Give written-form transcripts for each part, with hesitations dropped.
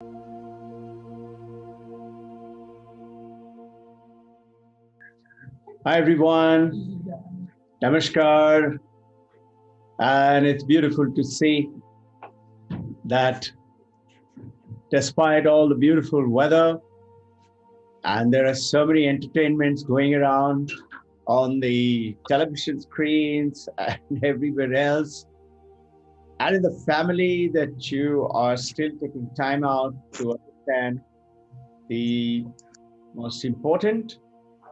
Hi everyone, Namaskar, and it's beautiful to see that despite all the beautiful weather, and there are so many entertainments going around on the television screens and everywhere else, and in the family, that you are still taking time out to understand the most important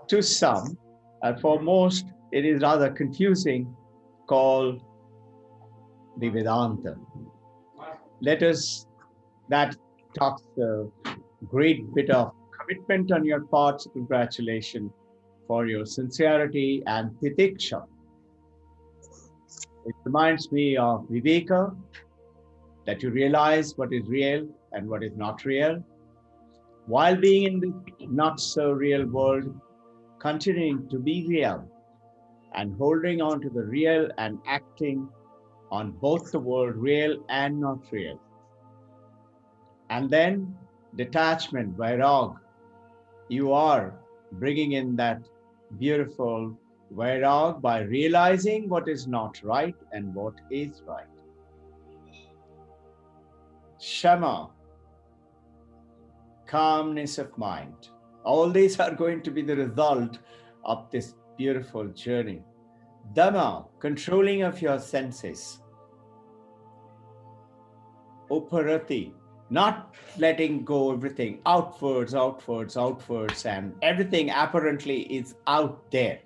to some, and for most, it is rather confusing, called the Vedanta. Let us that talks a great bit of commitment on your part. So congratulations for your sincerity and titiksha. It reminds me of Viveka, that you realize what is real and what is not real, while being in the not so real world, continuing to be real and holding on to the real and acting on both the world real and not real. And then detachment, vairag, you are bringing in that beautiful vairag by realizing what is not right and what is right. Shama, calmness of mind. All these are going to be the result of this beautiful journey. Dhamma, controlling of your senses. Uparati, not letting go everything outwards, outwards, outwards, and everything apparently is out there.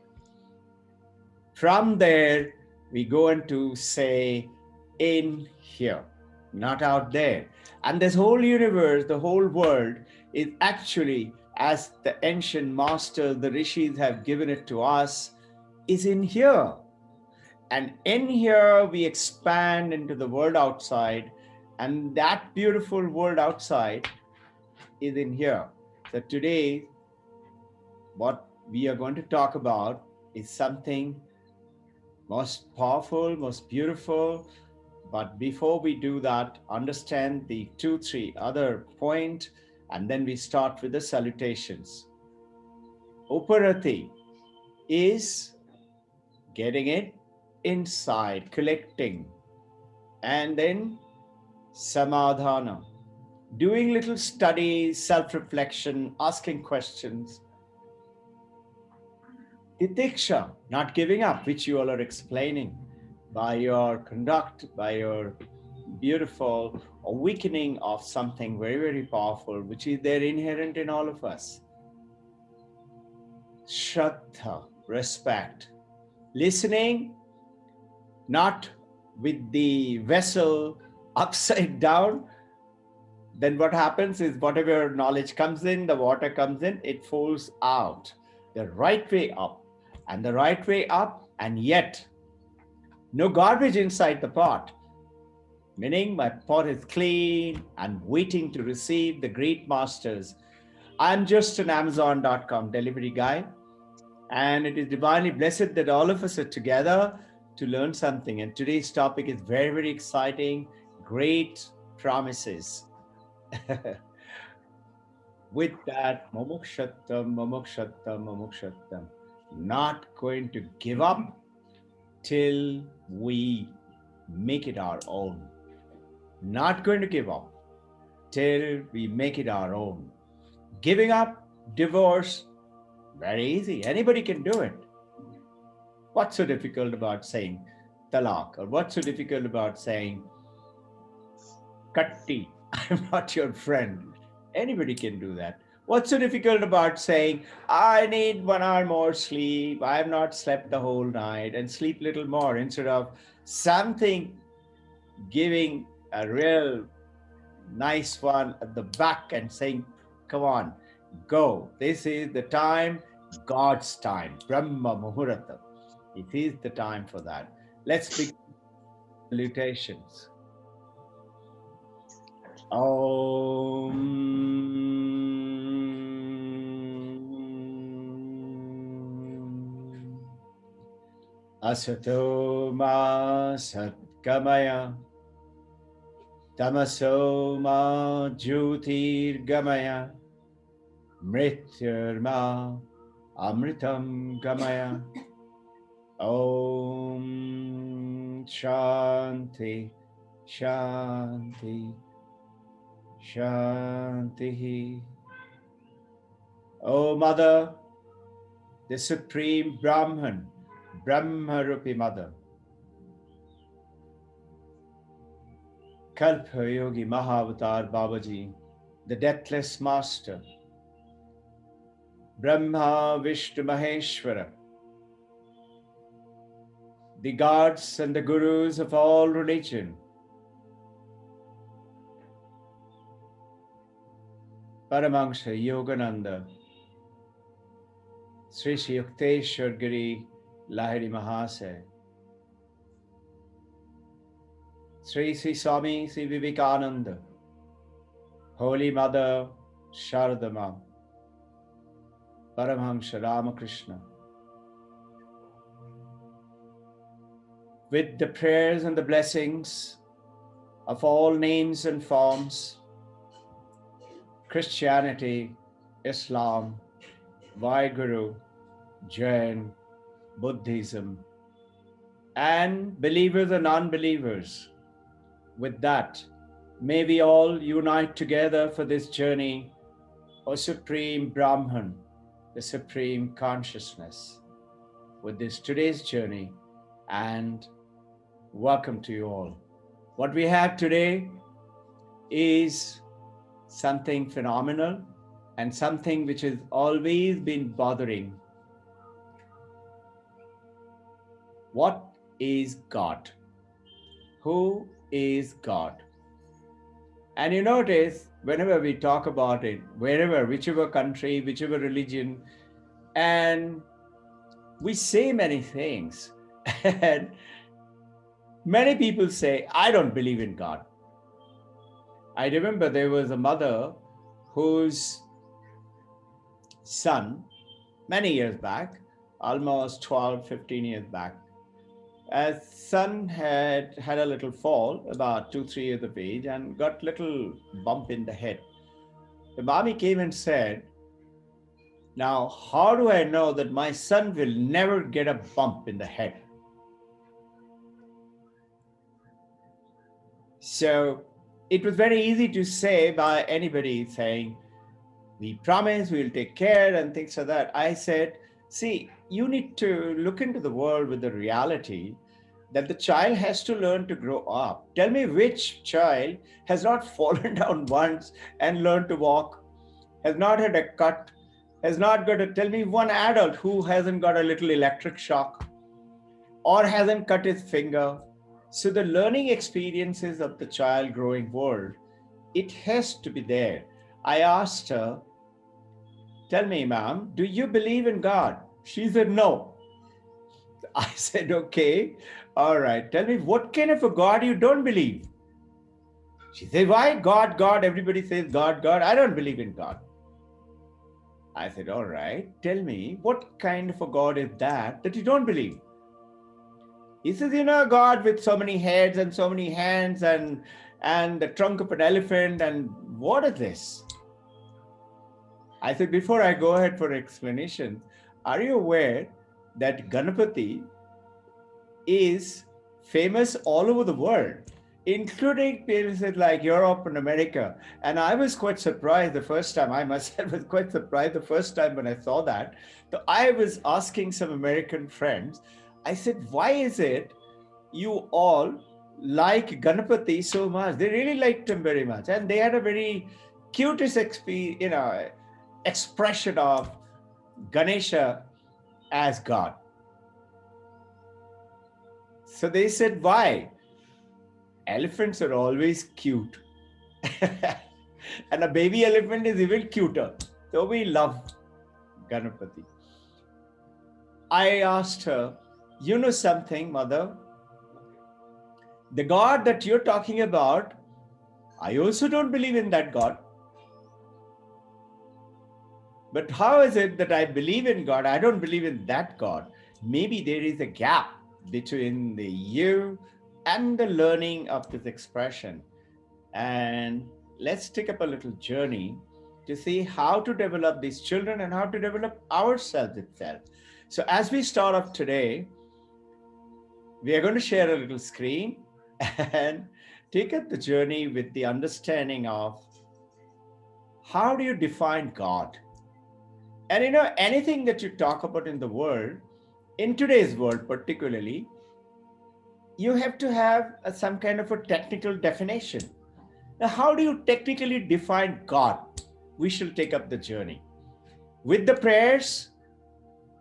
From there, we go into say in here, not out there. And this whole universe, the whole world is actually, as the ancient masters, the rishis have given it to us, is in here. And in here, we expand into the world outside. And that beautiful world outside is in here. So today, what we are going to talk about is something most powerful, most beautiful. But before we do that, understand the 2, 3 other point, and then we start with the salutations. Uparati is getting it inside, collecting, and then samadhana, doing little study, self-reflection, asking questions. Titiksha, not giving up, which you all are explaining by your conduct, by your beautiful awakening of something very, very powerful, which is there inherent in all of us. Shraddha, respect. Listening, not with the vessel upside down. Then what happens is whatever knowledge comes in, the water comes in, it falls out. The right way up, and the right way up, and yet no garbage inside the pot. Meaning my pot is clean and waiting to receive the great masters. I'm just an Amazon.com delivery guy, and it is divinely blessed that all of us are together to learn something. And today's topic is very, very exciting, great promises. With that, Momokshattam, Momokshattam, Momokshattam, not going to give up till we make it our own. Not going to give up till we make it our own. Giving up, divorce, very easy. Anybody can do it. What's so difficult about saying talak? Or what's so difficult about saying katti, I'm not your friend? Anybody can do that. What's so difficult about saying, I need 1 hour more sleep, I have not slept the whole night, and sleep little more, instead of something giving a real nice one at the back and saying, come on, go. This is the time, God's time, Brahma Muhurata. It is the time for that. Let's begin salutations. Om Asato Ma Satkamaya Tamaso ma jyotir gamaya mrityurma amritam gamaya. Om Shanti Shanti Shanti. O Mother, the Supreme Brahman, Brahma-rupi Mother, Kalpa Yogi Mahavatar Babaji, the Deathless Master, Brahma Vishnu Maheshwara, the gods and the gurus of all religion, Paramahansa Yogananda, Sri Sri Yukteswar Giri Lahiri Mahasaya, Sri Sri Swami Sri Vivekananda, Holy Mother Sharadama, Paramahansa Ramakrishna, with the prayers and the blessings of all names and forms, Christianity, Islam, Vaheguru, Jain, Buddhism, and believers and unbelievers. With that, may we all unite together for this journey, O Supreme Brahman, the Supreme Consciousness, with this today's journey, and welcome to you all. What we have today is something phenomenal and something which has always been bothering. What is God? Who is God? And you notice whenever we talk about it, wherever, whichever country, whichever religion, and we say many things, and many people say, I don't believe in God. I remember there was a mother whose son, many years back, almost 12, 15 years back, a son had a little fall, about 2, 3 years of age, and got little bump in the head. The mommy came and said, now, how do I know that my son will never get a bump in the head? So it was very easy to say by anybody saying, we promise we'll take care and things like that. I said, see, you need to look into the world with the reality that the child has to learn to grow up. Tell me which child has not fallen down once and learned to walk, has not had a cut, has not got tell me one adult who hasn't got a little electric shock or hasn't cut his finger. So the learning experiences of the child growing world, it has to be there. I asked her, tell me, ma'am, do you believe in God? She said, no. I said, okay, all right. Tell me, what kind of a God you don't believe? She said, why God, God? Everybody says God, God. I don't believe in God. I said, all right, tell me, what kind of a God is that you don't believe? He says, you know, God with so many heads and so many hands and the trunk of an elephant, and what is this? I said, before I go ahead for explanation, are you aware that Ganapati is famous all over the world, including places like Europe and America? And I was quite surprised the first time, I myself was quite surprised the first time when I saw that. So I was asking some American friends, I said, why is it you all like Ganapati so much? They really liked him very much. And they had a very cutest expression of Ganesha as God. So they said, why? Elephants are always cute. And a baby elephant is even cuter. So we love Ganapati. I asked her, you know something, mother? The God that you're talking about, I also don't believe in that God. But how is it that I believe in God? I don't believe in that God. Maybe there is a gap between the you and the learning of this expression. And let's take up a little journey to see how to develop these children and how to develop ourselves itself. So as we start off today, we are going to share a little screen and take up the journey with the understanding of how do you define God? And anything that you talk about in the world, in today's world particularly, you have to have some kind of a technical definition. Now, how do you technically define God? We shall take up the journey with the prayers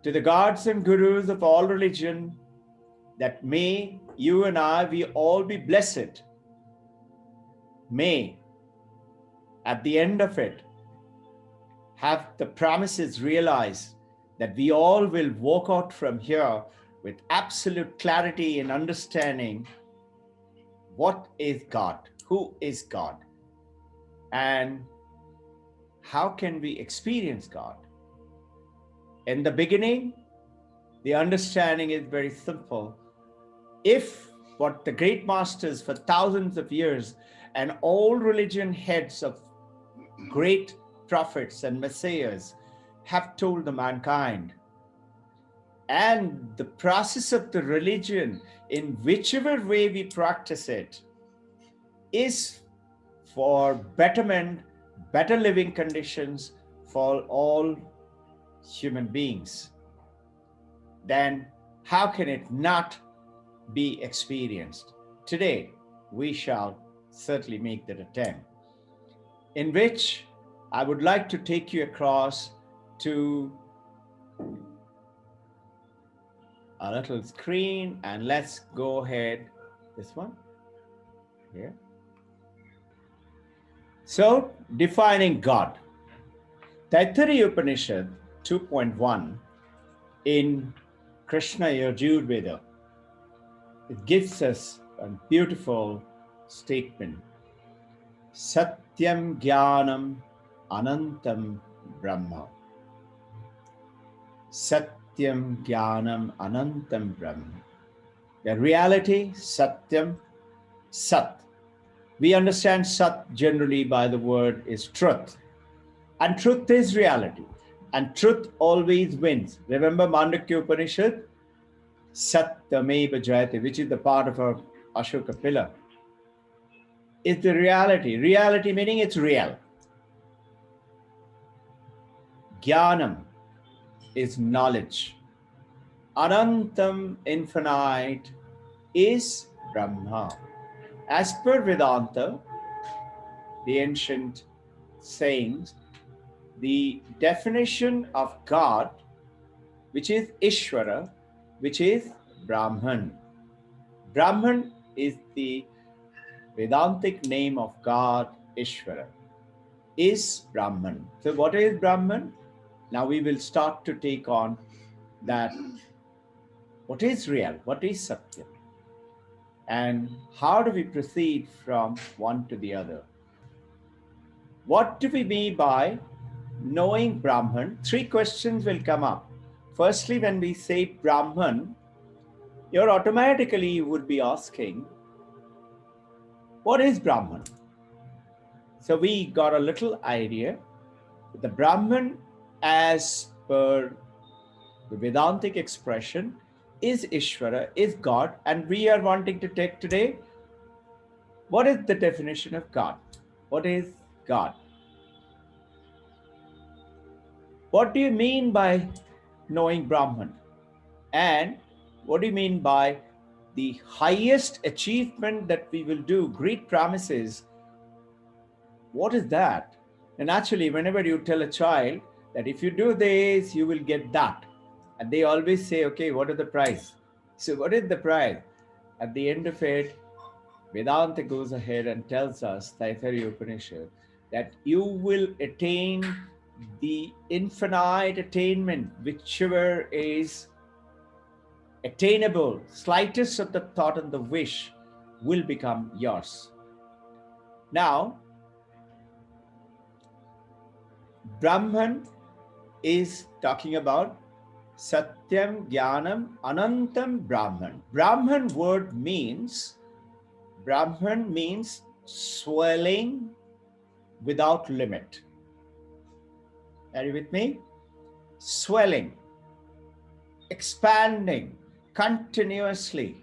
to the gods and gurus of all religion, that may you and I, we all be blessed. May, at the end of it, have the promises realized that we all will walk out from here with absolute clarity and understanding what is God, who is God, and how can we experience God. In the beginning, the understanding is very simple. If what the great masters for thousands of years and all religion heads of great prophets and messiahs have told the mankind, and the process of the religion, in whichever way we practice it, is for betterment, better living conditions for all human beings, then how can it not be experienced? Today, we shall certainly make that attempt, in which I would like to take you across to a little screen, and let's go ahead. This one here. So, defining God. Taittiriya Upanishad 2.1 in Krishna Yajurveda, it gives us a beautiful statement. Satyam Jnanam Anantam Brahma. Satyam Jnanam Anantam Brahma. The reality, Satyam, Sat. We understand Sat generally by the word is truth. And truth is reality. And truth always wins. Remember Mandukya Upanishad? Satyameva Jayate, which is the part of our Ashoka pillar. It's the reality. Reality meaning it's real. Jnanam is knowledge. Anantam, infinite, is Brahma. As per Vedanta, the ancient sayings, the definition of God, which is Ishvara, which is Brahman. Brahman is the Vedantic name of God, Ishvara, is Brahman. So what is Brahman? Now we will start to take on that. What is real? What is Satya? And how do we proceed from one to the other? What do we mean by knowing Brahman? Three questions will come up. Firstly, when we say Brahman, you would be asking, what is Brahman? So we got a little idea. The Brahman, as per the Vedantic expression, is Ishvara, is God, and we are wanting to take today, what is the definition of God? What is God? What do you mean by knowing Brahman? And what do you mean by the highest achievement that we will do, great promises? What is that? And actually, whenever you tell a child that if you do this, you will get that, and they always say, okay, what is the price? So what is the price? At the end of it, Vedanta goes ahead and tells us, Taittiriya Upanishad, that you will attain the infinite attainment, whichever is attainable, slightest of the thought and the wish will become yours. Now, Brahman is talking about Satyam, Jnanam, Anantam, Brahman. Brahman means swelling without limit. Are you with me? Swelling, expanding continuously,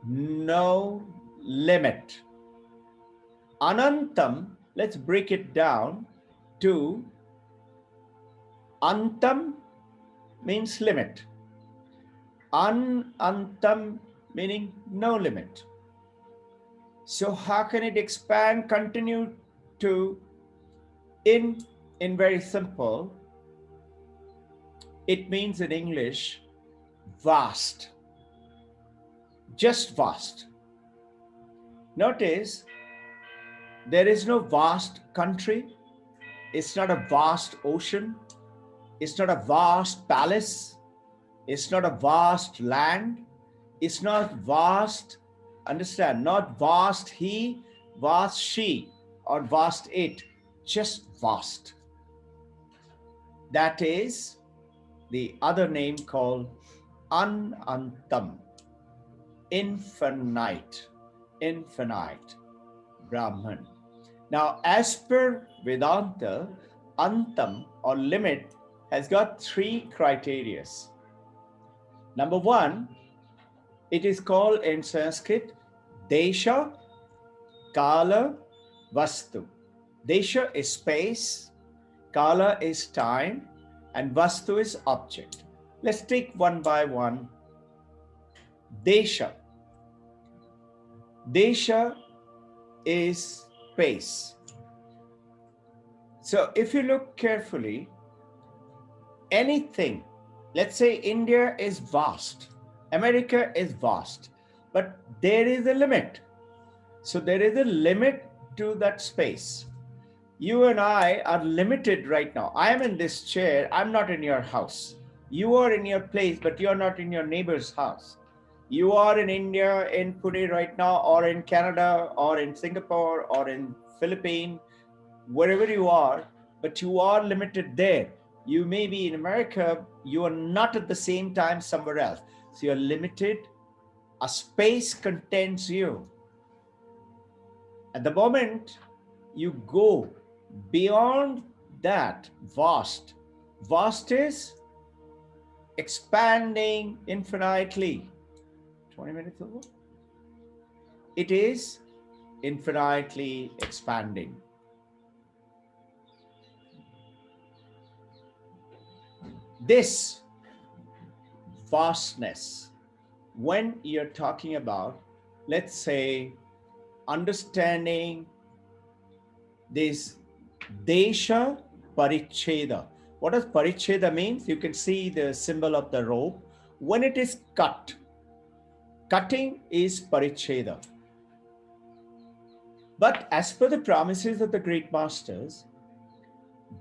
no limit. Anantam, let's break it down to antam means limit. Anantam meaning no limit. So how can it expand, continue to, in very simple, it means in English, vast, just vast. Notice, there is no vast country, it's not a vast ocean, it's not a vast palace, it's not a vast land, it's not vast, understand, not vast he, vast she, or vast it, just vast. That is the other name called Anantam, infinite, infinite, Brahman. Now, as per Vedanta, Antam or limit has got 3 criteria. Number 1, it is called in Sanskrit Desha, Kala, Vastu. Desha is space, Kala is time, and Vastu is object. Let's take one by one. Desha. Desha is space. So if you look carefully, anything, let's say India is vast, America is vast, but there is a limit. So there is a limit to that space. You and I are limited right now. I am in this chair, I'm not in your house. You are in your place, but you're not in your neighbor's house. You are in India, in Pune right now, or in Canada, or in Singapore, or in Philippines, wherever you are, but you are limited there. You may be in America, you are not at the same time somewhere else. So you're limited. A space contains you. At the moment you go beyond that, vast. Vast is expanding infinitely. 20 minutes over? It is infinitely expanding. This vastness, when you're talking about, let's say, understanding this Desha Paricheda. What does Paricheda mean? You can see the symbol of the rope. When it is cut, cutting is Paricheda. But as per the promises of the great masters,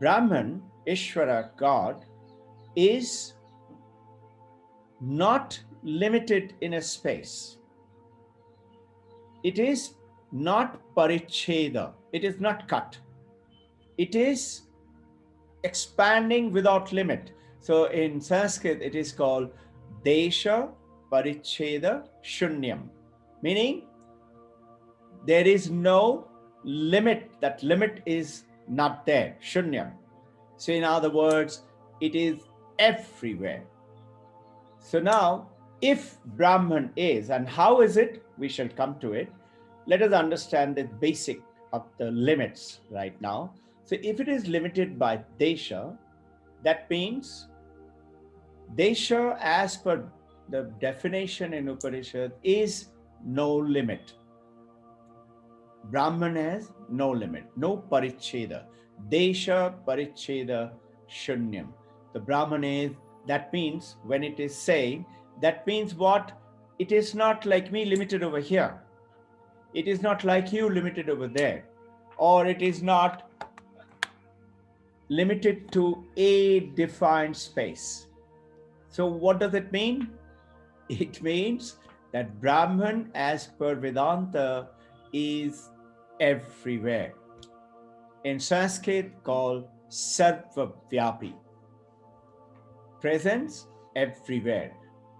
Brahman, Ishvara, God, is not limited in a space. It is not Paricheda. It is not cut. It is expanding without limit. So in Sanskrit, it is called Desha Paricheda Shunyam, meaning there is no limit. That limit is not there, Shunyam. So in other words, it is everywhere. So now, if Brahman is, and how is it? We shall come to it. Let us understand the basic of the limits right now. So if it is limited by Desha, that means Desha, as per the definition in Upanishad, is no limit. Brahman has no limit, no Paricheda. Desha Paricheda Shunyam. The Brahman is, that means when it is saying, that means what? It is not like me limited over here. It is not like you limited over there. Or it is not limited to a defined space. So what does it mean? It means that Brahman, as per Vedanta, is everywhere. In Sanskrit called Sarvavyapi. Presence everywhere.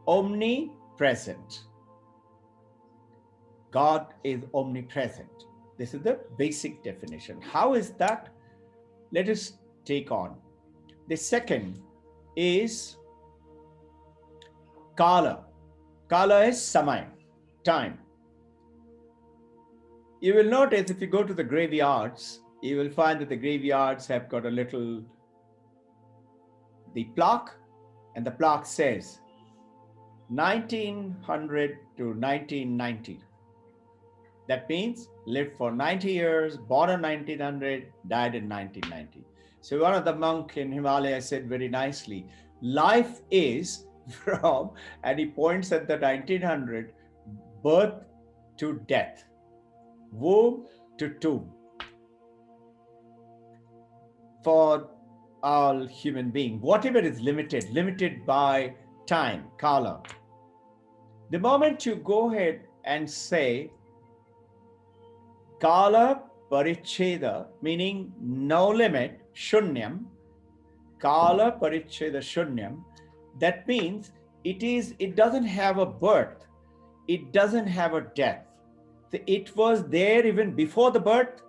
Omnipresent. God is omnipresent. This is the basic definition. How is that? Let us take on. The second is Kala. Kala is samay, time. You will notice if you go to the graveyards, you will find that the graveyards have got a little, the plaque, and the plaque says 1900 to 1990. That means lived for 90 years, born in 1900, died in 1990. So one of the monk in Himalaya said very nicely, life is from, and he points at the 1900, birth to death, womb to tomb, for all human beings. Whatever is limited by time, kala. The moment you go ahead and say kala paricheda, meaning no limit, shunyam, kala paricheda shunyam, that means it doesn't have a birth, it doesn't have a death. It was there even before the birth,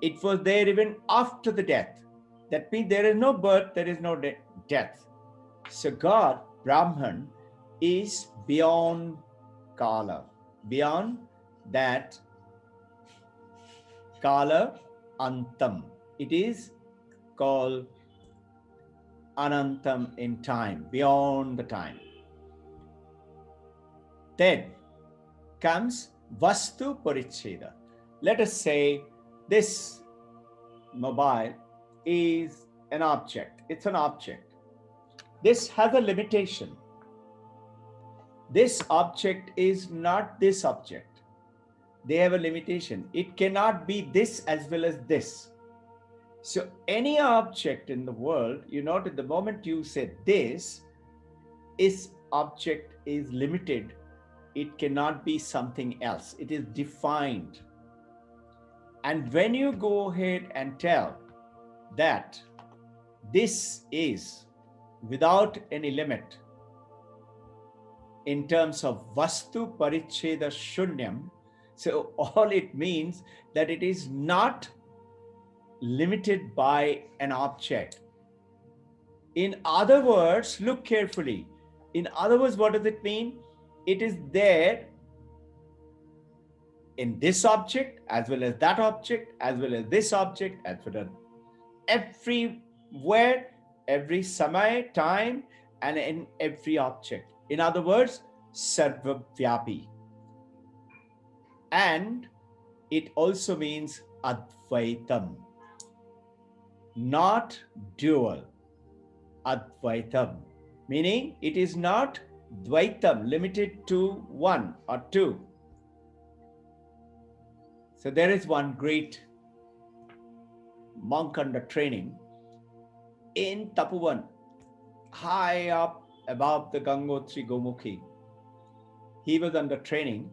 it was there even after the death. That means there is no birth, there is no death. So God, Brahman, is beyond kala, beyond that kala antam. It is called anantam in time, beyond the time. Then comes vastu paricheda. Let us say this mobile is an object. It's an object. This has a limitation. This object is not this object. They have a limitation. It cannot be this as well as this. So any object in the world, you note at the moment you say this object is limited. It cannot be something else. It is defined. And when you go ahead and tell that this is without any limit in terms of vastu paricheda shunyam, so all it means that it is not limited by an object. In other words, look carefully. In other words, what does it mean? It is there in this object, as well as that object, as well as this object, as well as everywhere, every samay, time, and in every object. In other words, sarvavyapi. And it also means advaitam, not dual. Advaitam, meaning it is not dvaitam, limited to one or two. So there is one great monk under training in Tapovan, high up above the Gangotri Gomukhi. He was under training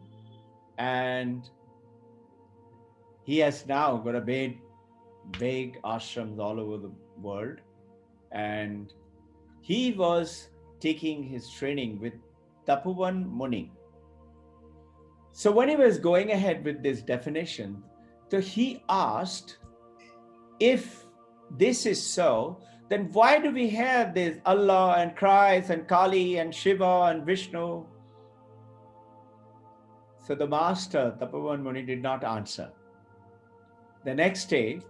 and he has now got a big ashrams all over the world. And he was taking his training with Tapovan Muni. So when he was going ahead with this definition, so he asked, if this is so, then why do we have this Allah and Christ and Kali and Shiva and Vishnu? So the master, Tapovan Muni, did not answer. The next day,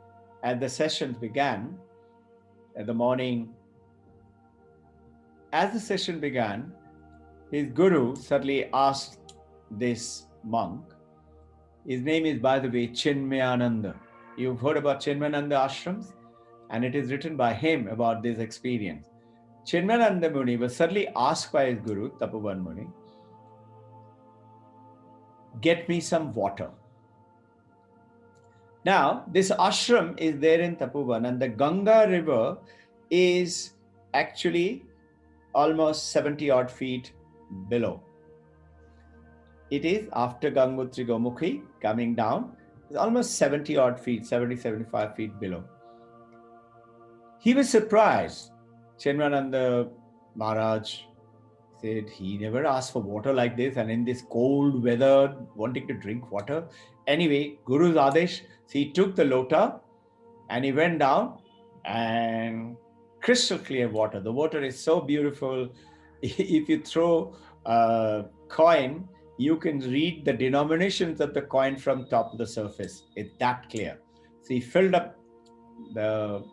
as the sessions began, at the morning, as the session began, his guru suddenly asked this monk, his name is, by the way, Chinmayananda. You've heard about Chinmayananda ashrams, and it is written by him about this experience. Chinmayananda Muni was suddenly asked by his guru, Tapovan Muni, get me some water. Now, this ashram is there in Tapovan, and the Ganga river is actually almost 70 odd feet below. It is after Gangotri Gomukhi coming down, it's almost 70 odd feet, 70, 75 feet below. He was surprised. Chinmayananda Maharaj Said he never asked for water like this, and in this cold weather, wanting to drink water. Anyway, Guru's Adesh, so he took the lota and he went down, and crystal clear water. The water is so beautiful. If you throw a coin, you can read the denominations of the coin from top of the surface. It's that clear. So he filled up the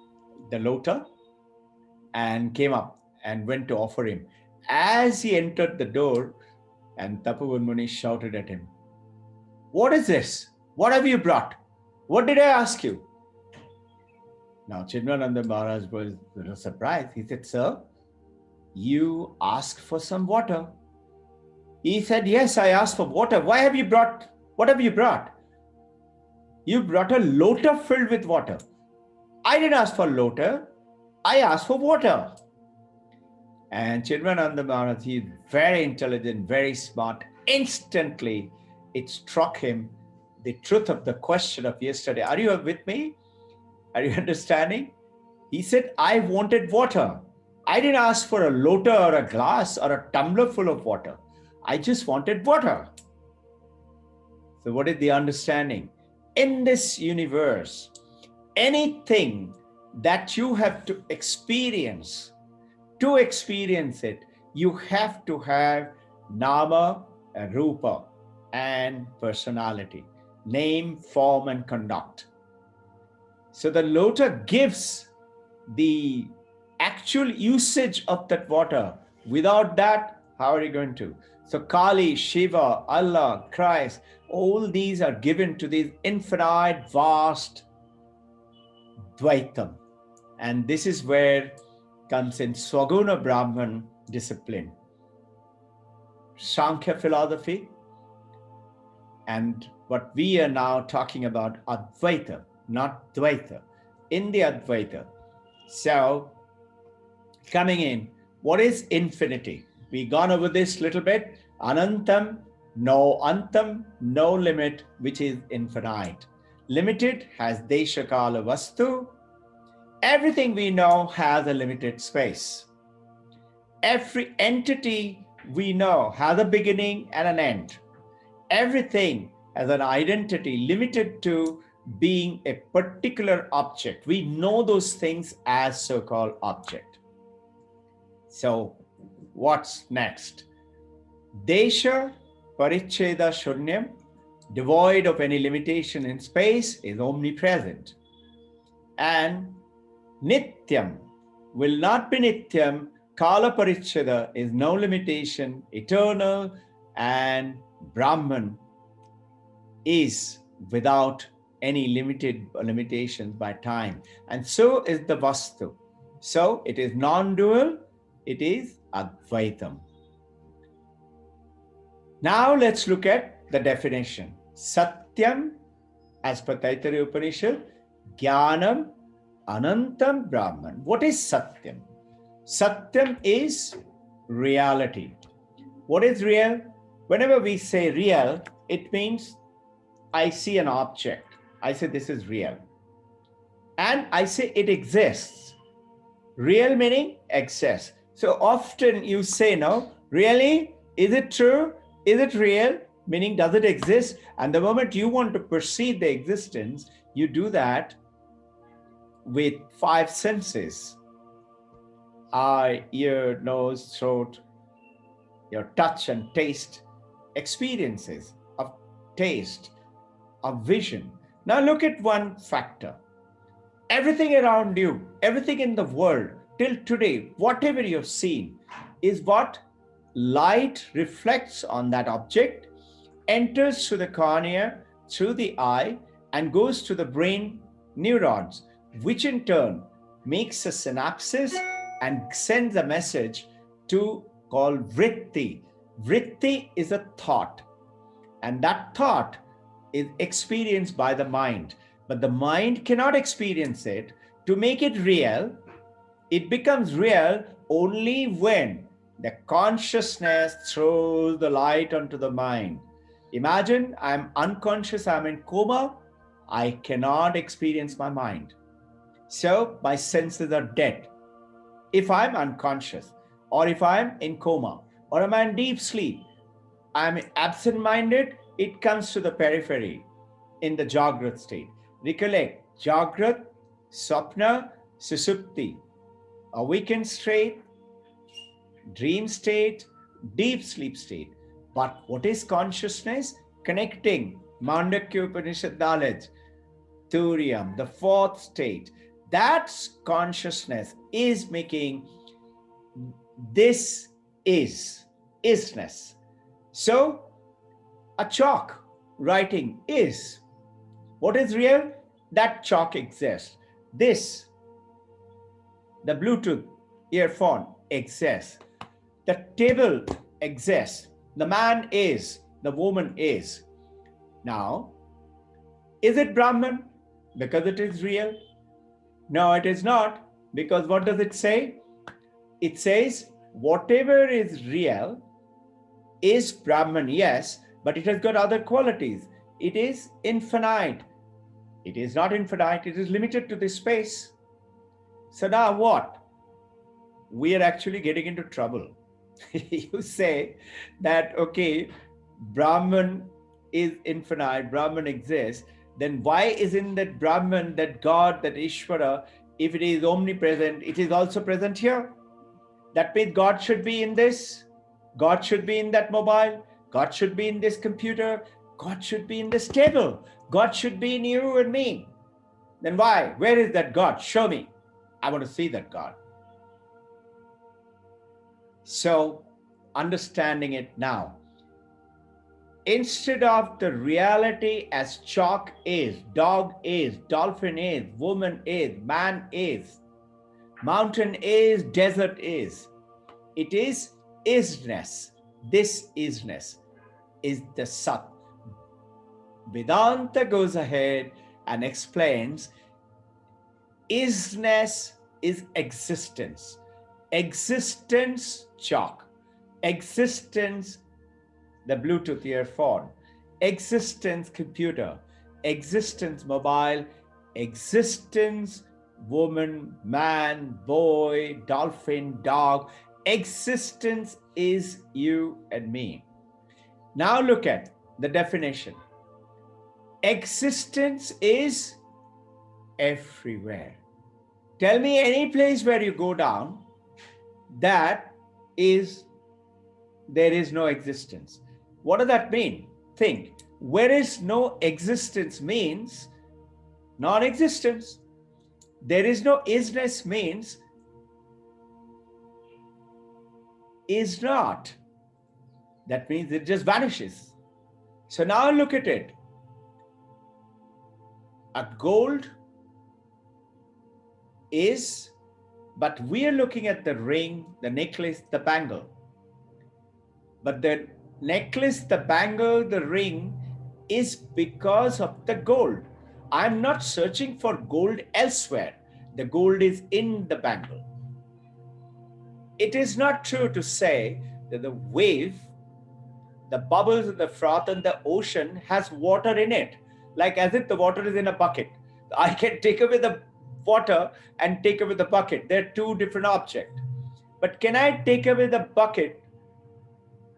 lota and came up and went to offer him. As he entered the door, and Tapovan Muni shouted at him, "What is this? What have you brought? What did I ask you?" Now Chinmayananda Maharaj was a little surprised. He said, "Sir, you asked for some water." He said, "Yes, I asked for water. What have you brought? You brought a lota filled with water." "I didn't ask for lota. I asked for water." And Chinmayananda Maharaj, he is very intelligent, very smart. Instantly, it struck him the truth of the question of yesterday. Are you with me? Are you understanding? He said, "I wanted water. I didn't ask for a lota or a glass or a tumbler full of water. I just wanted water." So what is the understanding? In this universe, anything that you have to experience it, you have to have nama, rupa, and personality, name, form, and conduct. So the lota gives the actual usage of that water. Without that, how are you going to? So Kali, Shiva, Allah, Christ, all these are given to this infinite, vast Dvaitam. And this is where comes in Swaguna Brahman discipline, Sankhya philosophy, and what we are now talking about, Advaita, not Dvaita, in the Advaita. So, coming in, what is infinity? We've gone over this little bit. Anantam, no antam, no limit, which is infinite. Limited has desha kala vastu. Everything we know has a limited space. Every entity we know has a beginning and an end. Everything has an identity limited to being a particular object. We know those things as so-called object. So what's next? Desha paricheda shunyam, devoid of any limitation in space, is omnipresent. And Nityam will not be Nityam. Kala Paricheda is no limitation, eternal, and Brahman is without any limitations by time. And so is the Vastu. So it is non-dual, it is Advaitam. Now let's look at the definition. Satyam, as per Taittiriya Upanishad, Jnanam, Anantam Brahman. What is Satyam? Satyam is reality. What is real? Whenever we say real, it means I see an object. I say this is real. And I say it exists. Real meaning exists. So often you say, no, really? Is it true? Is it real? Meaning, does it exist? And the moment you want to perceive the existence, you do that with 5 senses: eye, ear, nose, throat, your touch and taste experiences of taste, of vision. Now look at one factor. Everything around you, everything in the world till today, whatever you've seen is what? Light reflects on that object, enters through the cornea, through the eye, and goes to the brain neurons, which in turn makes a synapsis and sends a message to called vritti. Vritti is a thought, and that thought is experienced by the mind, but the mind cannot experience it. To make it real, it becomes real only when the consciousness throws the light onto the mind. Imagine I'm unconscious, I'm in coma, I cannot experience my mind. So my senses are dead. If I'm unconscious or if I'm in coma, or am I in deep sleep? I'm absent-minded, it comes to the periphery in the Jagrat state. Recollect, Jagrat, Sapna, Susupti, awakened state, dream state, deep sleep state. But what is consciousness? Connecting Mandakya Upanishad knowledge, Turiam, the fourth state. That's consciousness is making this isness. So a chalk writing is. What is real? That chalk exists. This, the Bluetooth earphone exists. The table exists. The man is. The woman is. Now, is it Brahman? Because it is real? No, it is not. Because what does it say? It says, whatever is real is Brahman, yes, but it has got other qualities. It is infinite. It is not infinite, it is limited to this space. So now what? We are actually getting into trouble. You say that, okay, Brahman is infinite, Brahman exists, then why isn't that Brahman, that God, that Ishvara, if it is omnipresent, it is also present here? That means God should be in this, God should be in that mobile, God should be in this computer, God should be in this table, God should be in you and me. Then why? Where is that God? Show me. I want to see that God. So, understanding it now, instead of the reality as chalk is, dog is, dolphin is, woman is, man is, mountain is, desert is, it is isness. This isness is the Sat. Vedanta goes ahead and explains isness is existence. Existence, chalk. Existence, the Bluetooth earphone. Existence, computer. Existence, mobile. Existence, woman, man, boy, dolphin, dog. Existence is you and me. Now look at the definition. Existence is everywhere. Tell me any place where you go down, that is, there is no existence. What does that mean? Think. Where is no existence means non-existence. There is no isness means is not. That means it just vanishes. So now look at it. A gold is, but we are looking at the ring, the necklace, the bangle. But the necklace, the bangle, the ring is because of the gold. I'm not searching for gold elsewhere. The gold is in the bangle. It is not true to say that the wave, the bubbles of the froth and the ocean has water in it, like as if the water is in a bucket. I can take away the water and take away the bucket. They're two different objects. But can I take away the bucket?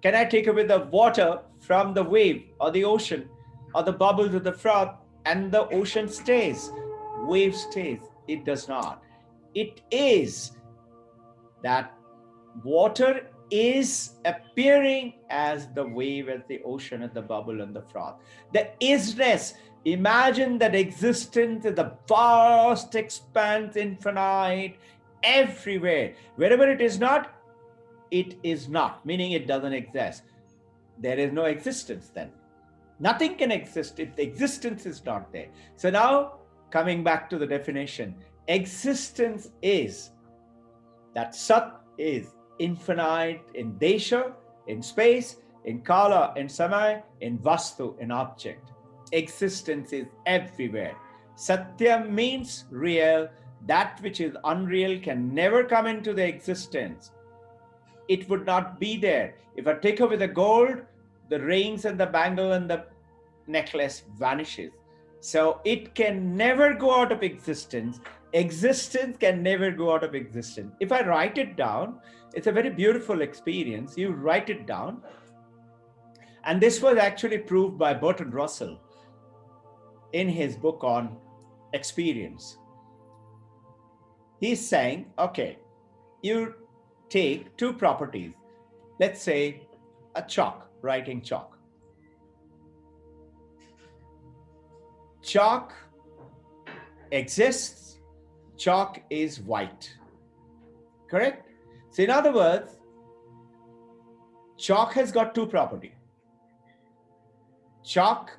Can I take away the water from the wave or the ocean or the bubbles of the froth and the ocean stays? Wave stays. It does not. It is that water is appearing as the wave, as the ocean, as the bubble and the froth. The isness, imagine that existence is a vast expanse, infinite, everywhere. Wherever it is not, meaning it doesn't exist. There is no existence then. Nothing can exist if the existence is not there. So now, coming back to the definition, existence is that Sat is infinite in Desha, in space, in Kala, in Samay, in Vastu, in object. Existence is everywhere. Satyam means real. That which is unreal can never come into the existence. It would not be there. If I take away the gold, the rings and the bangle and the necklace vanishes. So it can never go out of existence. Existence can never go out of existence. If I write it down, it's a very beautiful experience. You write it down. And this was actually proved by Bertrand Russell in his book on experience. He's saying, okay, you take two properties. Let's say a chalk, writing chalk. Chalk exists, chalk is white, correct? So in other words, chalk has got two properties. Chalk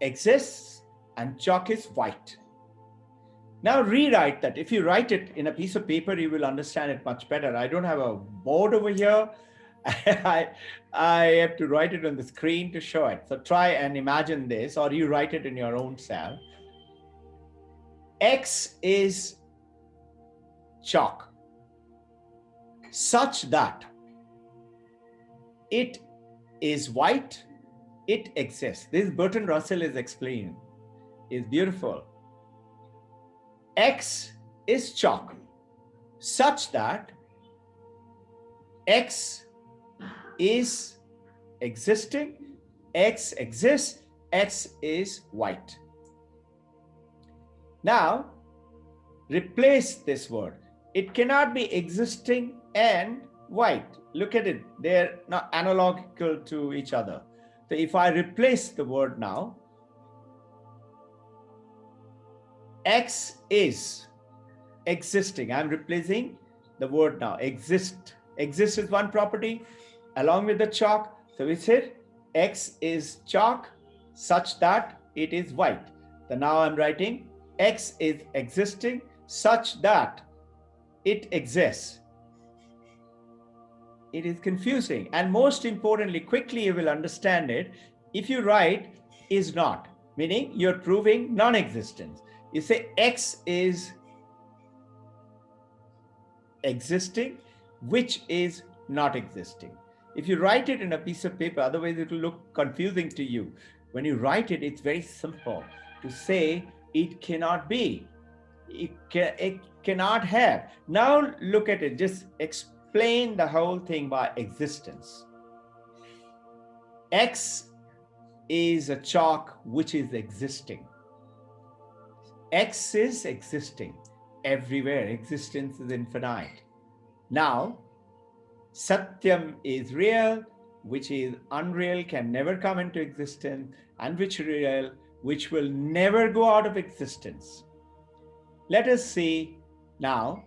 exists and chalk is white. Now rewrite that. If you write it in a piece of paper, you will understand it much better. I don't have a board over here. I have to write it on the screen to show it. So try and imagine this, or you write it in your own self. X is chalk, such that it is white, it exists. This Bertrand Russell is explaining. It's beautiful. X is chalk, such that X is existing, X exists, X is white. Now, replace this word. It cannot be existing and white. Look at it. They're not analogical to each other. So if I replace the word now, X is existing. I'm replacing the word now. Exist. Exist is one property along with the chalk. So we said X is chalk such that it is white. So now I'm writing X is existing such that it exists. It is confusing. And most importantly, quickly you will understand it. If you write is not, meaning you're proving non-existence. You say X is existing, which is not existing. If you write it in a piece of paper, otherwise it will look confusing to you. When you write it, it's very simple to say it cannot be. It cannot have. Now look at it. Just explain the whole thing by existence. X is a chalk which is existing. X is existing everywhere. Existence is infinite. Now, Satyam is real, which is unreal, can never come into existence, and which real, which will never go out of existence. Let us see now.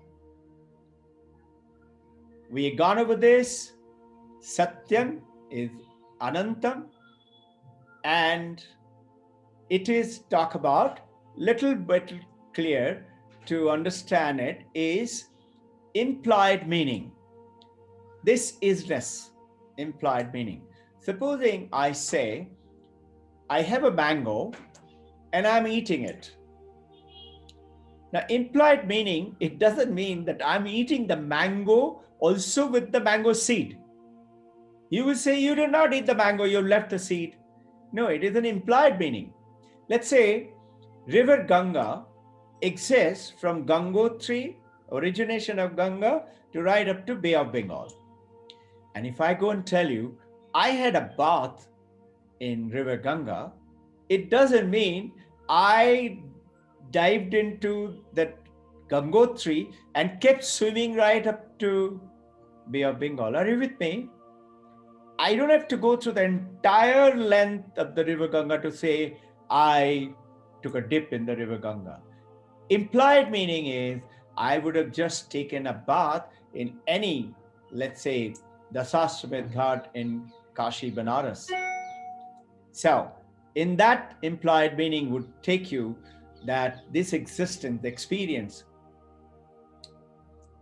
We have gone over this. Satyam is Anantam, and it is talk about little bit clear to understand it is implied meaning. This isness, implied meaning. Supposing I say, I have a mango and I'm eating it. Now, implied meaning, it doesn't mean that I'm eating the mango also with the mango seed. You will say, you did not eat the mango, you left the seed. No, it is an implied meaning. Let's say, River Ganga exists from Gangotri, origination of Ganga, to right up to Bay of Bengal. And if I go and tell you, I had a bath in River Ganga, it doesn't mean I dived into that Gangotri and kept swimming right up to Bay of Bengal. Are you with me? I don't have to go through the entire length of the River Ganga to say I took a dip in the River Ganga. Implied meaning is I would have just taken a bath in any, let's say, the Dasashwamedh Ghat in Kashi, Banaras. So, in that implied meaning would take you that this existence, the experience,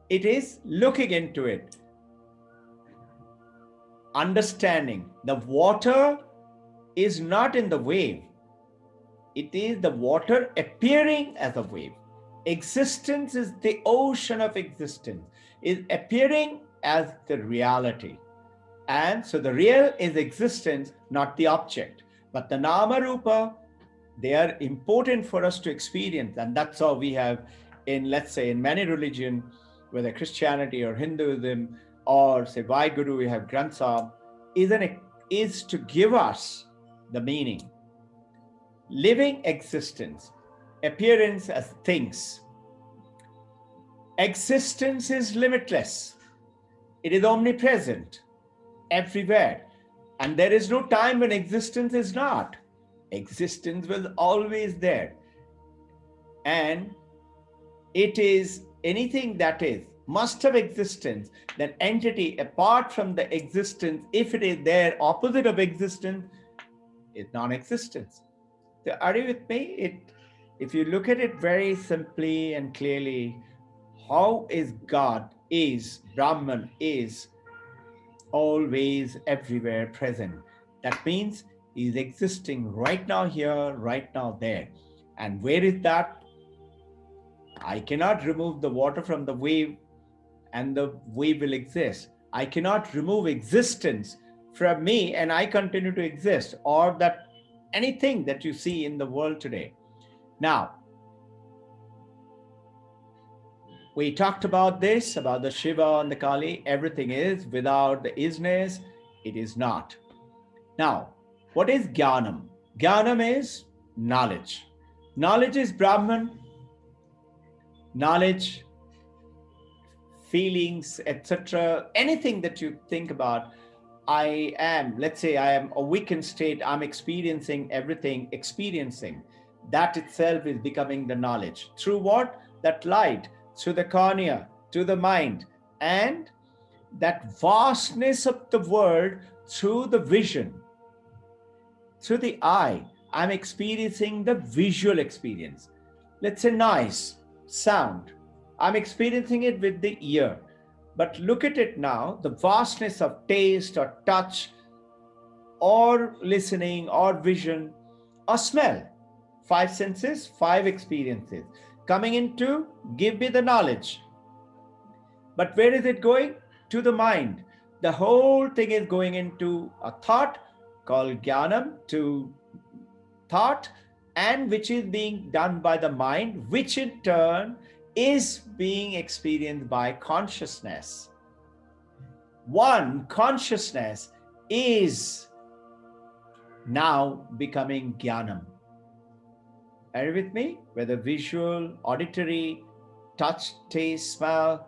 it is looking into it, understanding the water is not in the wave. It is the water appearing as a wave. Existence is the ocean of existence, is appearing as the reality. And so the real is existence, not the object. But the Nama Rupa They are important for us to experience. And that's how we have in, let's say, in many religion, whether Christianity or Hinduism or say Vaheguru, we have Granth Sahib, is to give us the meaning. Living existence, appearance as things. Existence is limitless. It is omnipresent everywhere. And there is no time when existence is not. Existence was always there. And it is anything that is, must have existence, then entity apart from the existence, if it is there, opposite of existence, is non-existence. So are you with me? If you look at it very simply and clearly, how is God, is Brahman, is always everywhere present. That means he is existing right now here, right now there. And where is that? I cannot remove the water from the wave and the wave will exist. I cannot remove existence from me and I continue to exist, or that anything that you see in the world today. Now, we talked about this, about the Shiva and the Kali. Everything is without the isness, it is not. Now, what is Jnanam? Jnanam is knowledge. Knowledge is Brahman. Knowledge, feelings, etc. Anything that you think about, let's say I am a weakened state, I'm experiencing everything, experiencing. That itself is becoming the knowledge. Through what? That light, through the cornea, to the mind, and that vastness of the world through the vision, through the eye. I'm experiencing the visual experience. Let's say noise, sound. I'm experiencing it with the ear. But look at it now, the vastness of taste or touch or listening or vision or smell. 5 senses, 5 experiences coming into give me the knowledge. But where is it going? To the mind. The whole thing is going into a thought called Jnanam, to thought, and which is being done by the mind, which in turn is being experienced by consciousness. One consciousness is now becoming Jnanam. Are you with me? Whether visual, auditory, touch, taste, smell,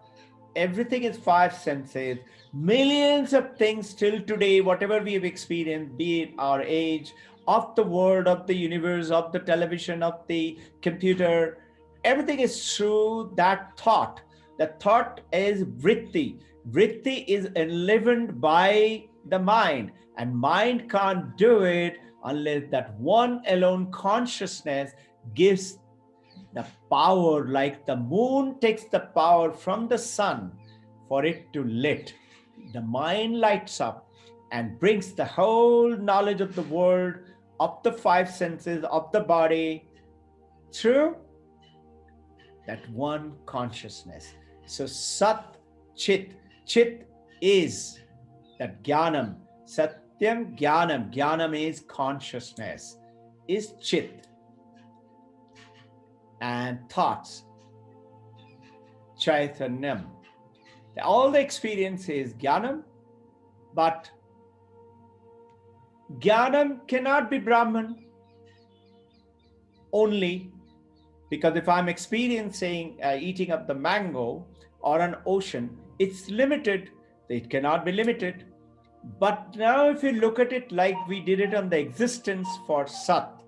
everything is 5 senses. Millions of things till today, whatever we have experienced, be it our age, of the world, of the universe, of the television, of the computer, everything is through that thought. The thought is vritti. Vritti is enlivened by the mind, and mind can't do it unless that one alone consciousness gives the power, like the moon takes the power from the sun for it to lit. The mind lights up and brings the whole knowledge of the world, of the 5 senses, of the body, through that one consciousness. So Sat, Chit. Chit is that Jnanam. Satyam, Jnanam. Jnanam is consciousness, is Chit. And thoughts, Chaitanyam. All the experience is Jnanam, but Jnanam cannot be Brahman only, because if I'm experiencing eating up the mango or an ocean, it's limited. It cannot be limited. But now if you look at it like we did it on the existence for Sat,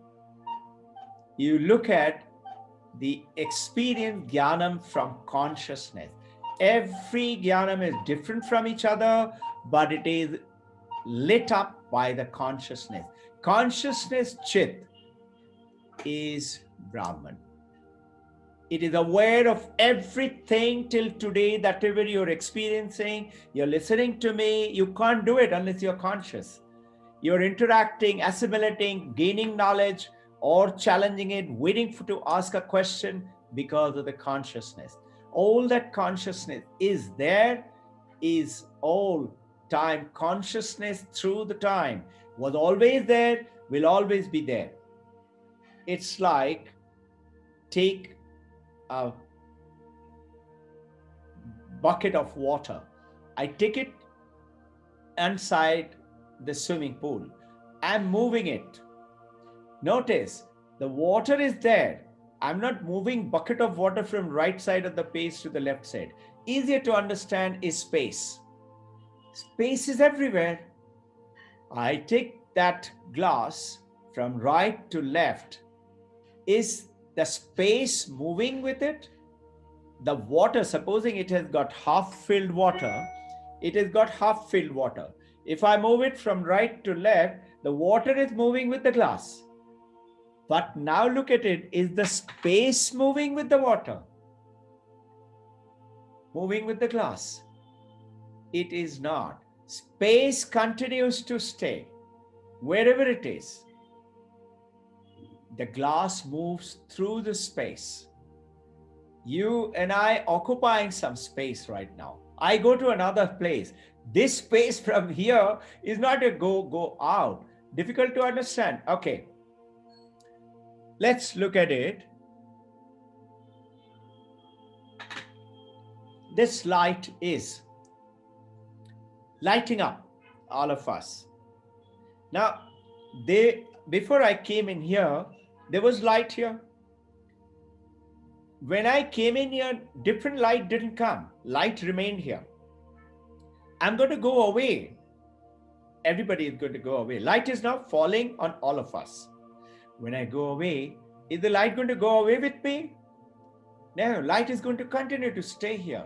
you look at the experience Jnanam from consciousness. Every Jnanam is different from each other, but it is lit up by the consciousness. Consciousness, Chit, is Brahman. It is aware of everything till today that whatever you're experiencing, you're listening to me, you can't do it unless you're conscious. You're interacting, assimilating, gaining knowledge, or challenging it, waiting to ask a question because of the consciousness. All that consciousness is there, is all time. Consciousness through the time was always there, will always be there. it's like take a bucket of water. I take it inside the swimming pool. I'm moving it. Notice the water is there. I'm not moving bucket of water from right side of the page to the left side. Easier to understand is space. Space is everywhere. I take that glass from right to left. Is the space moving with it? The water, supposing it has got half filled water, it has got half filled water. If I move it from right to left, the water is moving with the glass. But now look at it, is the space moving with the water? Moving with the glass? It is not. Space continues to stay wherever it is. The glass moves through the space. You and I occupying some space right now. I go to another place. This space from here is not a go out. Difficult to understand. Okay. Let's look at it. This light is lighting up all of us. Now, before I came in here, there was light here. When I came in here, different light didn't come. Light remained here. I'm going to go away. Everybody is going to go away. Light is now falling on all of us. When I go away, is the light going to go away with me? No, light is going to continue to stay here.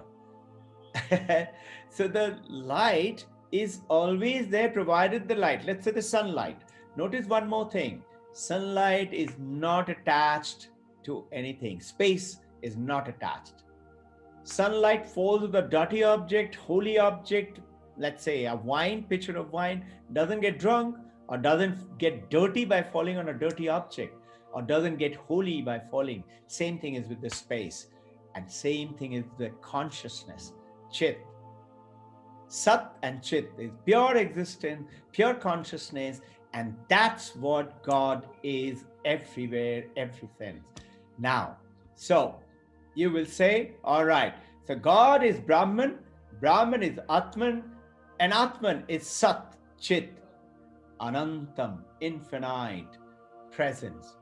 So the light is always there, provided the light. Let's say the sunlight. Notice one more thing. Sunlight is not attached to anything. Space is not attached. Sunlight falls with a dirty object, holy object, let's say a wine, pitcher of wine, doesn't get drunk or doesn't get dirty by falling on a dirty object or doesn't get holy by falling. Same thing is with the space, and same thing is the consciousness, Chit. Sat and Chit is pure existence, pure consciousness, and that's what God is everywhere, everything. Now, so you will say, all right, so God is Brahman, Brahman is Atman, and Atman is Sat, Chit, Anantam, infinite presence.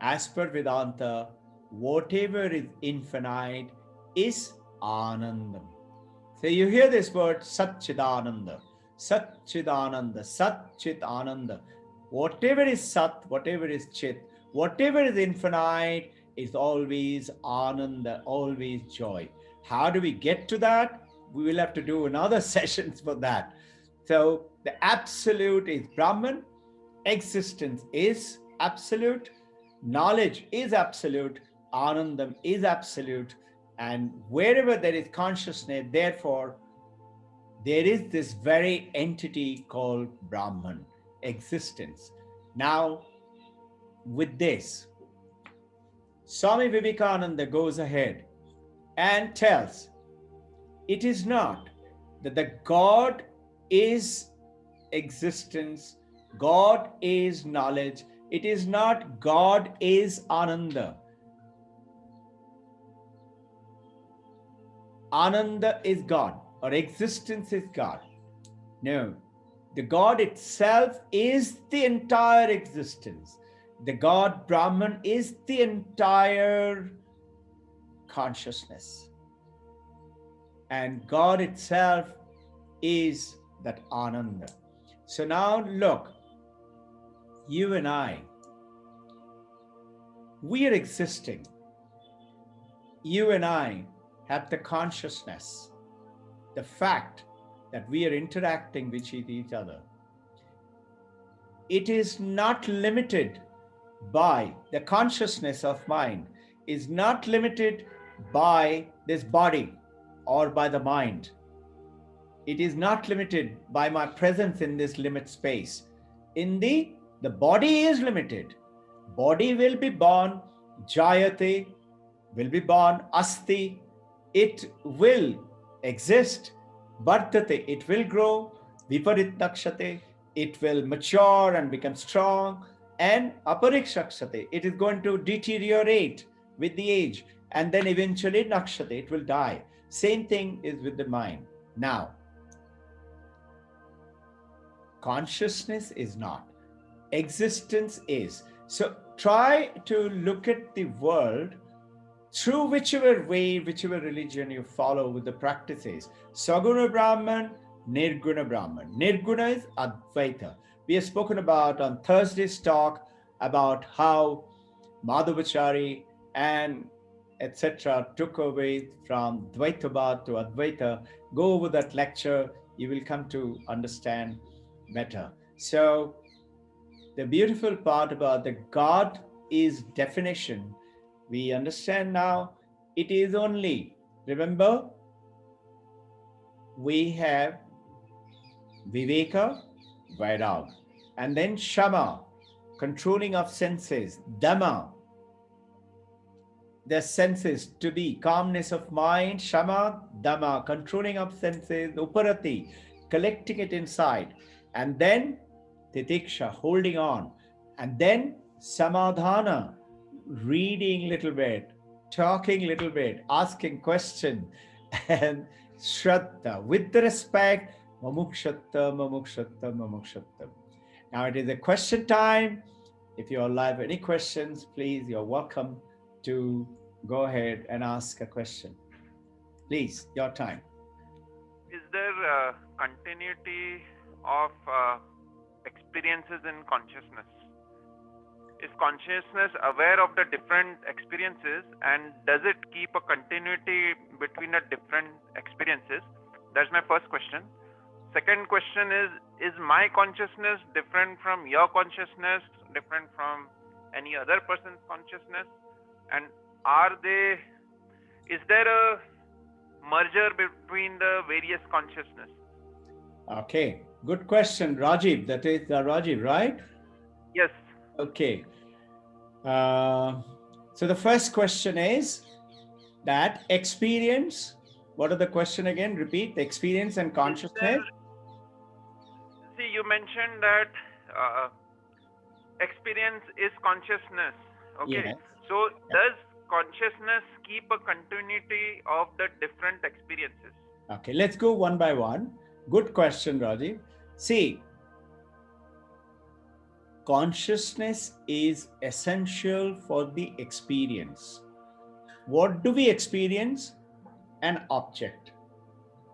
As per Vedanta, whatever is infinite is Anandam. So you hear this word Satchidananda, Satchidananda, Satchit Ananda. Whatever is Sat, whatever is Chit, whatever is infinite is always Ananda, always joy. How do we get to that? We will have to do another sessions for that. So the absolute is Brahman, existence is absolute, knowledge is absolute, Anandam is absolute, and wherever there is consciousness, therefore, there is this very entity called Brahman, existence. Now, with this, Swami Vivekananda goes ahead and tells, it is not that the God is existence, God is knowledge, it is not God is Ananda. Ananda is God, or existence is God. No, the God itself is the entire existence. The God Brahman is the entire consciousness. And God itself is that Ananda. So now look, you and I, we are existing. You and I have the consciousness, the fact that we are interacting with each other. It is not limited by the consciousness of mind, is not limited by this body or by the mind. It is not limited by my presence in this limit space. The body is limited. Body will be born, jayate, will be born, asti, it will exist, vartate, it will grow, viparit nakshate, it will mature and become strong, and aparikshakshate. It is going to deteriorate with the age, and then eventually nakshate, it will die. Same thing is with the mind. Now, consciousness is not, existence is. So try to look at the world through whichever way, whichever religion you follow with the practices. Saguna Brahman, Nirguna Brahman. Nirguna is Advaita. We have spoken about on Thursday's talk about how Madhavacharya and etc. took away from Dvaitavad to Advaita. Go over that lecture, you will come to understand better. So the beautiful part about the God is definition, we understand now, it is only, remember, we have Viveka, Vairag, and then Shama, controlling of senses, Dhamma, the senses to be calmness of mind, Shama, Dhamma, controlling of senses, Uparati, collecting it inside, and then Titiksha, holding on, and then Samadhana, reading little bit, talking little bit, asking question, and Shraddha, with the respect, Mamukshatta, Mamukshatta, Mamukshatta. Now it is a question time. If you all have any questions, please, you're welcome to go ahead and ask a question. Please, your time. Is there continuity of experiences in consciousness? Is consciousness aware of the different experiences, and does it keep a continuity between the different experiences? That's my first question. Second question is my consciousness different from your consciousness, different from any other person's consciousness? And is there a merger between the various consciousness? Okay, good question, Rajiv. That is Rajiv, right? Yes. Okay. So the first question is that experience. What are the question again? Repeat. The experience and consciousness. See, you mentioned that experience is consciousness. Okay. Yes. So does consciousness keep a continuity of the different experiences? Okay, let's go one by one. Good question, Rajiv. See, consciousness is essential for the experience. What do we experience? An object.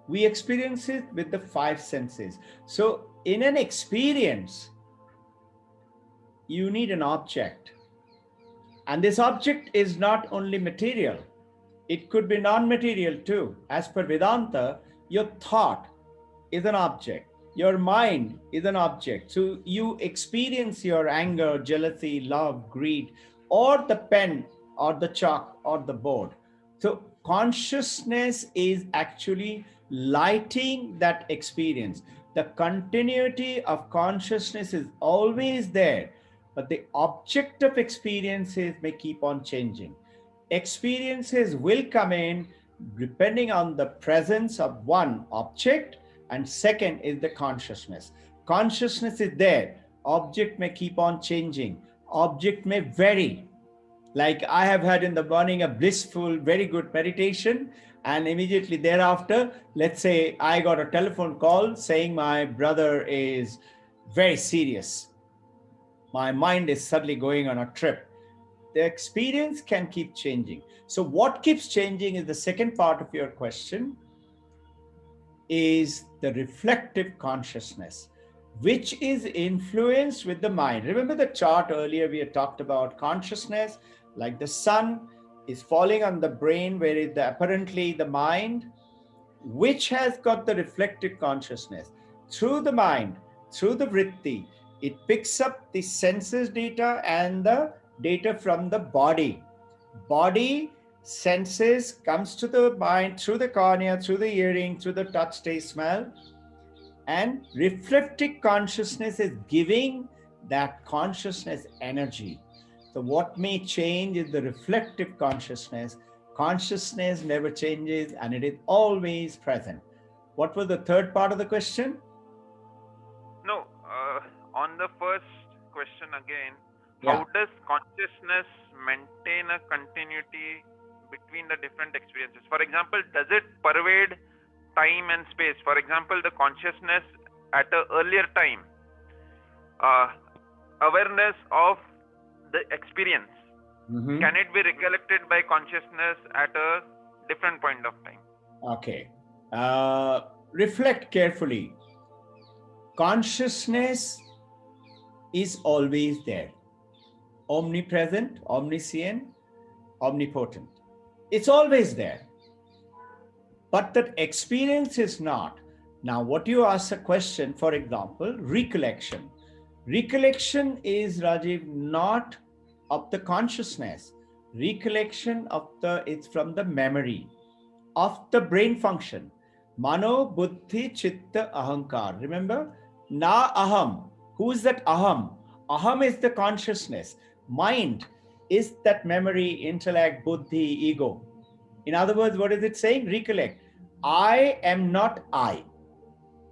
We experience it with the five senses. So in an experience, you need an object. And this object is not only material, it could be non-material too. As per Vedanta, your thought is an object. Your mind is an object. So you experience your anger, jealousy, love, greed, or the pen, or the chalk, or the board. So consciousness is actually lighting that experience. The continuity of consciousness is always there, but the object of experiences may keep on changing. Experiences will come in depending on the presence of one object, and second is the consciousness. Consciousness is there. Object may keep on changing. Object may vary. Like I have had in the morning a blissful, very good meditation, and immediately thereafter, let's say I got a telephone call saying my brother is very serious. My mind is suddenly going on a trip. The experience can keep changing. So what keeps changing is the second part of your question, is the reflective consciousness, which is influenced with the mind. Remember the chart earlier we had talked about consciousness, like the sun is falling on the brain, where is apparently the mind, which has got the reflective consciousness. Through the mind, through the vritti, it picks up the senses data and the data from the body. Body senses comes to the mind through the cornea, through the hearing, through the touch, taste, smell, and reflective consciousness is giving that consciousness energy. So what may change is the reflective consciousness. Consciousness never changes and it is always present. What was the third part of the question? No, on the first question again, Yeah. how does consciousness maintain a continuity between the different experiences? For example, does it pervade time and space? For example, the consciousness at an earlier time, uh, awareness of the experience, Mhm. can it be recollected by consciousness at a different point of time? Okay. Reflect carefully. Consciousness is always there, omnipresent, omniscient, omnipotent. It's always there. But that experience is not. Now, what you ask a question, for example, recollection. Recollection is, Rajiv, not of the consciousness. Recollection of it's from the memory of the brain function. Mano, buddhi, chitta, ahankar. Remember? Na aham. Who is that aham? Aham is the consciousness. Mind is that memory, intellect, buddhi, ego. In other words, what is it saying? Recollect. I am not I.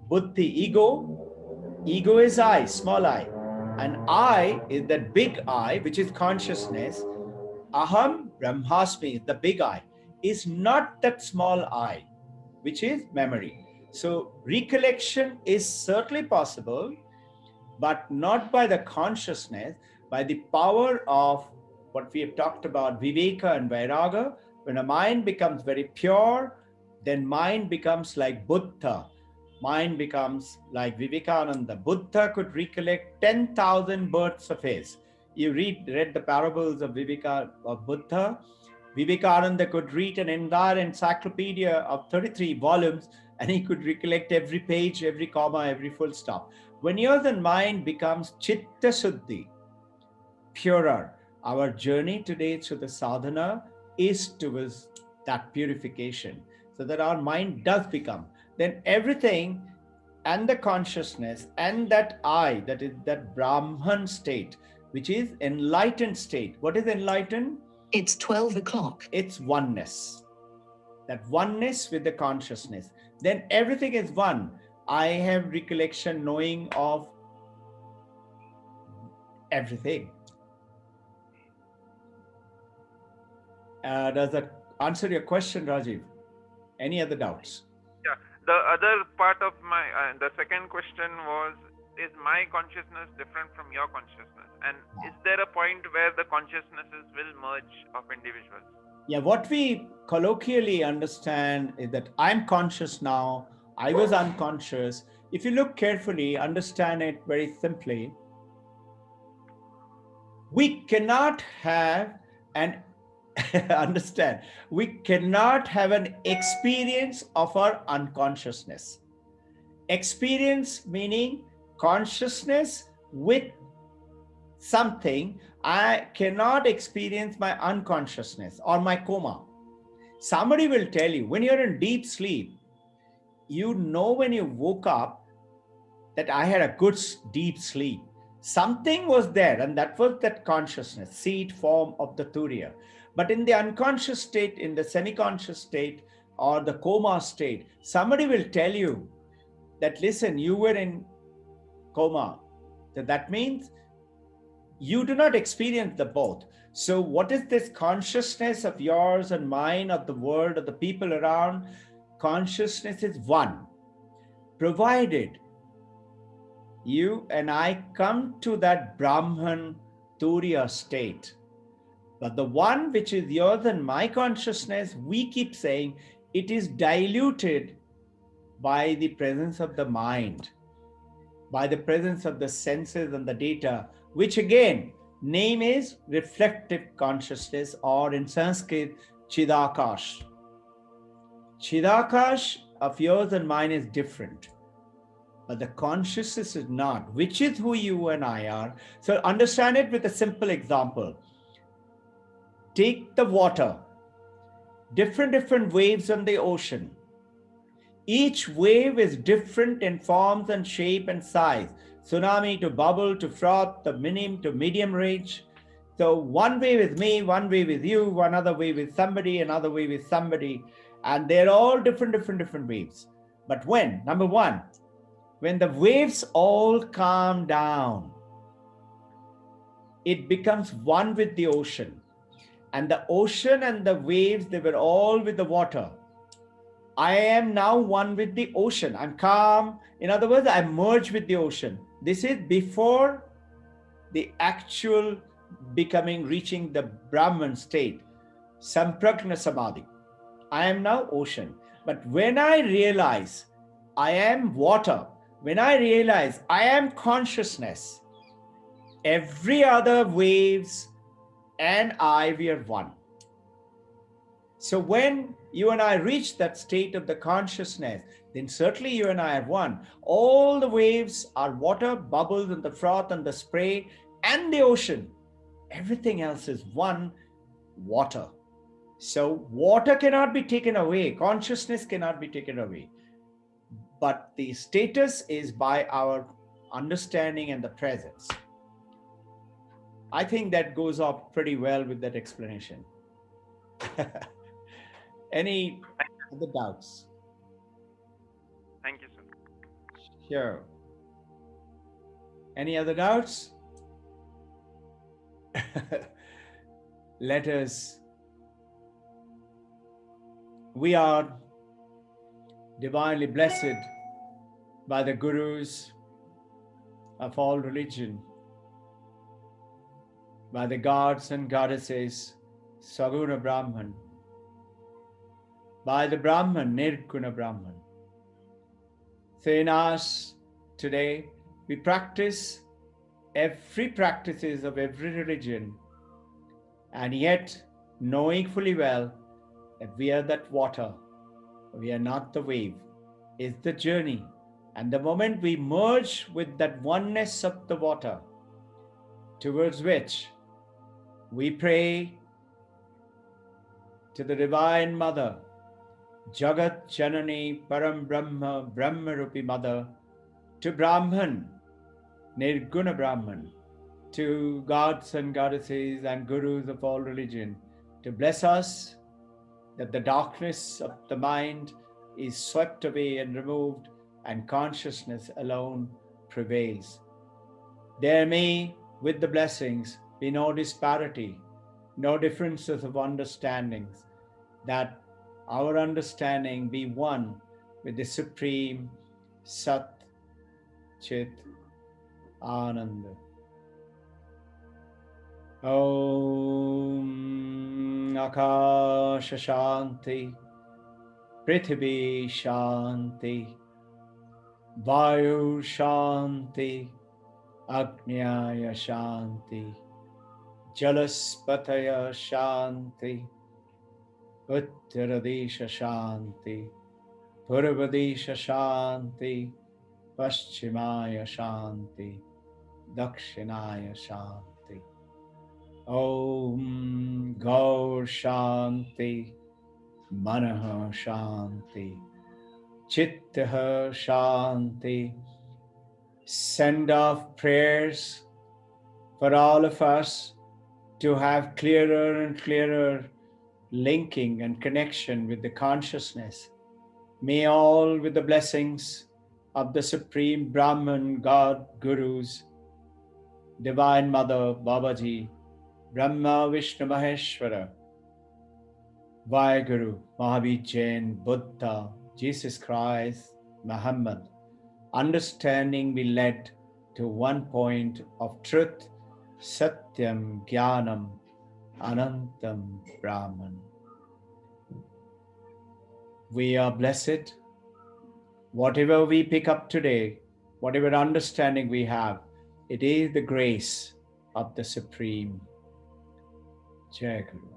Buddhi, ego is I, small I. And I is that big I, which is consciousness. Aham Brahmasmi, the big I, is not that small I, which is memory. So recollection is certainly possible, but not by the consciousness, by the power of what we have talked about, viveka and vairaga. When a mind becomes very pure, then mind becomes like Buddha. Mind becomes like Vivekananda. Buddha could recollect 10,000 births of his. You read the parables of Viveka of Buddha. Vivekananda could read an entire encyclopedia of 33 volumes, and he could recollect every page, every comma, every full stop. When yours and mind becomes chitta suddhi, purer, our journey today through the sadhana is towards that purification, so that our mind does become, then everything and the consciousness and that I, that is that Brahman state, which is enlightened state. What is enlightened? It's 12 o'clock. It's oneness. That oneness with the consciousness. Then everything is one. I have recollection, knowing of everything. Does that answer your question, Rajiv? Any other doubts? Yeah. The other part of my, the second question was, is my consciousness different from your consciousness? And is there a point where the consciousnesses will merge of individuals? Yeah, what we colloquially understand is that I'm conscious now, I was unconscious. If you look carefully, understand it very simply, we cannot have an understand, we cannot have an experience of our unconsciousness. Experience meaning consciousness with something. I cannot experience my unconsciousness or my coma. Somebody will tell you when you're in deep sleep, you know when you woke up that I had a good deep sleep. Something was there, and that was that consciousness, seed form of the turiya. But in the unconscious state, in the semi-conscious state, or the coma state, somebody will tell you that, listen, you were in coma. That means you do not experience the both. So what is this consciousness of yours and mine, of the world, of the people around? Consciousness is one, provided you and I come to that Brahman Turiya state. But the one which is yours and my consciousness, we keep saying it is diluted by the presence of the mind, by the presence of the senses and the data, which again, name is reflective consciousness, or in Sanskrit, Chidakash. Chidakash of yours and mine is different, but the consciousness is not, which is who you and I are. So understand it with a simple example. Take the water, different waves on the ocean. Each wave is different in forms and shape and size. Tsunami to bubble to froth, the minim to medium range. So one wave is me, one wave is you, one other wave is somebody, another wave is somebody. And they're all different waves. But when, number one, when the waves all calm down, it becomes one with the ocean. And the ocean and the waves, they were all with the water. I am now one with the ocean. I'm calm. In other words, I merge with the ocean. This is before the actual becoming, reaching the Brahman state, Sampragna Samadhi. I am now ocean. But when I realize I am water, when I realize I am consciousness, every other waves and I, we are one. So when you and I reach that state of the consciousness, then certainly you and I are one. All the waves are water, bubbles and the froth and the spray and the ocean. Everything else is one, water. So water cannot be taken away. Consciousness cannot be taken away. But the status is by our understanding and the presence. I think that goes off pretty well with that explanation. Any other doubts? Thank you, sir. Sure. Any other doubts? Let us. We are divinely blessed by the gurus of all religion, by the gods and goddesses, Saguna Brahman, by the Brahman, Nirguna Brahman. So in us today, we practice every practices of every religion, and yet knowing fully well that we are that water, we are not the wave, is the journey. And the moment we merge with that oneness of the water, towards which we pray to the Divine Mother, Jagat Janani Param Brahma, Brahma Rupi Mother, to Brahman, Nirguna Brahman, to gods and goddesses and gurus of all religion, to bless us that the darkness of the mind is swept away and removed and consciousness alone prevails. There may, with the blessings, be no disparity, no differences of understandings, that our understanding be one with the Supreme Sat Chit Ananda. Om Akasha Shanti, Prithvi Shanti, Vayu Shanti, Agnyaya Shanti, Jalaspataya Shanti, Uttaradesha Shanti, Purvadesha Shanti, Paschimaya Shanti, Dakshinaya Shanti. Om Gaur Shanti, Manaha Shanti, Chittaha Shanti. Send off prayers for all of us to have clearer and clearer linking and connection with the consciousness. May all, with the blessings of the Supreme Brahman, God, Gurus, Divine Mother, Babaji, Brahma, Vishnu, Maheshwara, Vaheguru, Mahavir Jain, Buddha, Jesus Christ, Muhammad, understanding be led to one point of truth, Satyam, Jnanam, Anantam, Brahman. We are blessed. Whatever we pick up today, whatever understanding we have, it is the grace of the Supreme. Jai Guru.